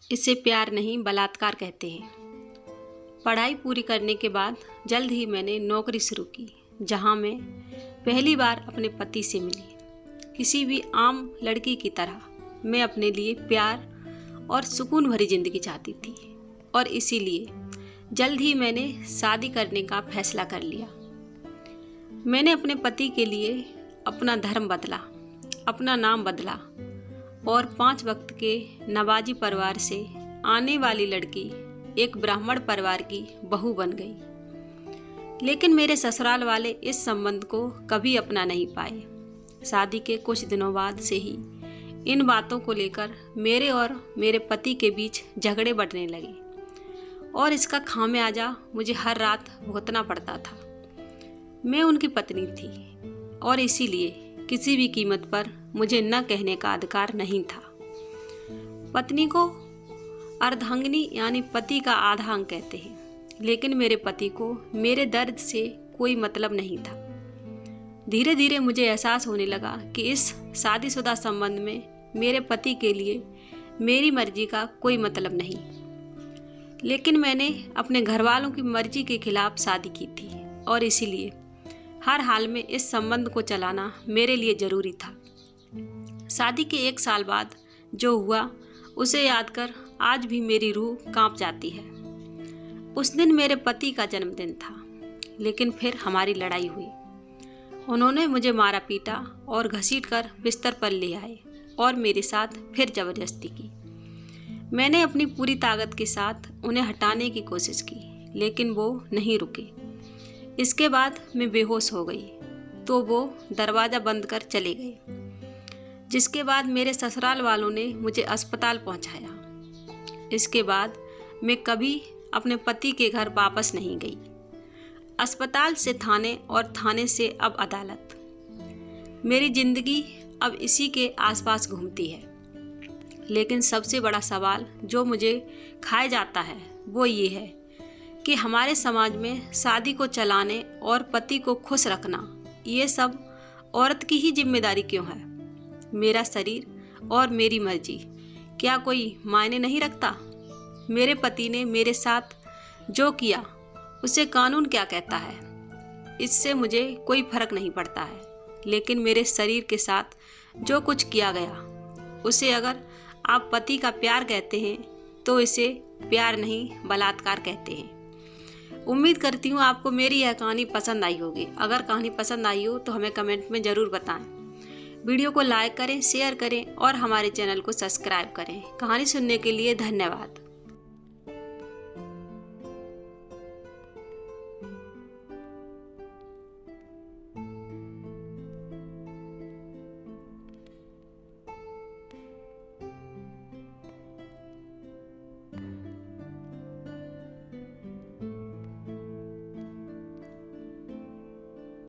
इसे प्यार नहीं बलात्कार कहते हैं। पढ़ाई पूरी करने के बाद जल्द ही मैंने नौकरी शुरू की, जहां मैं पहली बार अपने पति से मिली। किसी भी आम लड़की की तरह मैं अपने लिए प्यार और सुकून भरी जिंदगी चाहती थी और इसीलिए जल्द ही मैंने शादी करने का फैसला कर लिया। मैंने अपने पति के लिए अपना धर्म बदला, अपना नाम बदला और 5 वक्त के नवाजी परिवार से आने वाली लड़की एक ब्राह्मण परिवार की बहू बन गई। लेकिन मेरे ससुराल वाले इस संबंध को कभी अपना नहीं पाए। शादी के कुछ दिनों बाद से ही इन बातों को लेकर मेरे और मेरे पति के बीच झगड़े बढ़ने लगे और इसका खामियाजा मुझे हर रात भुगतना पड़ता था। मैं उनकी पत्नी थी और इसीलिए किसी भी कीमत पर मुझे न कहने का अधिकार नहीं था। पत्नी को अर्धांगिनी यानी पति का आधा अंग कहते हैं, लेकिन मेरे पति को मेरे दर्द से कोई मतलब नहीं था। धीरे धीरे मुझे एहसास होने लगा कि इस शादीशुदा संबंध में मेरे पति के लिए मेरी मर्जी का कोई मतलब नहीं। लेकिन मैंने अपने घर वालों की मर्जी के खिलाफ शादी की थी और इसीलिए हर हाल में इस संबंध को चलाना मेरे लिए ज़रूरी था। शादी के 1 साल बाद जो हुआ उसे याद कर आज भी मेरी रूह कांप जाती है। उस दिन मेरे पति का जन्मदिन था, लेकिन फिर हमारी लड़ाई हुई। उन्होंने मुझे मारा पीटा और घसीट कर बिस्तर पर ले आए और मेरे साथ फिर ज़बरदस्ती की। मैंने अपनी पूरी ताकत के साथ उन्हें हटाने की कोशिश की, लेकिन वो नहीं रुके। इसके बाद मैं बेहोश हो गई तो वो दरवाज़ा बंद कर चले गए, जिसके बाद मेरे ससुराल वालों ने मुझे अस्पताल पहुंचाया। इसके बाद मैं कभी अपने पति के घर वापस नहीं गई। अस्पताल से थाने और थाने से अब अदालत। मेरी ज़िंदगी अब इसी के आसपास घूमती है। लेकिन सबसे बड़ा सवाल जो मुझे खाए जाता है वो ये है कि हमारे समाज में शादी को चलाने और पति को खुश रखना ये सब औरत की ही जिम्मेदारी क्यों है? मेरा शरीर और मेरी मर्जी क्या कोई मायने नहीं रखता? मेरे पति ने मेरे साथ जो किया उसे कानून क्या कहता है? इससे मुझे कोई फर्क नहीं पड़ता है। लेकिन मेरे शरीर के साथ जो कुछ किया गया उसे अगर आप पति का प्यार कहते हैं तो इसे प्यार नहीं बलात्कार कहते हैं। उम्मीद करती हूँ आपको मेरी यह कहानी पसंद आई होगी। अगर कहानी पसंद आई हो तो हमें कमेंट में ज़रूर बताएं। वीडियो को लाइक करें, शेयर करें और हमारे चैनल को सब्सक्राइब करें। कहानी सुनने के लिए धन्यवाद।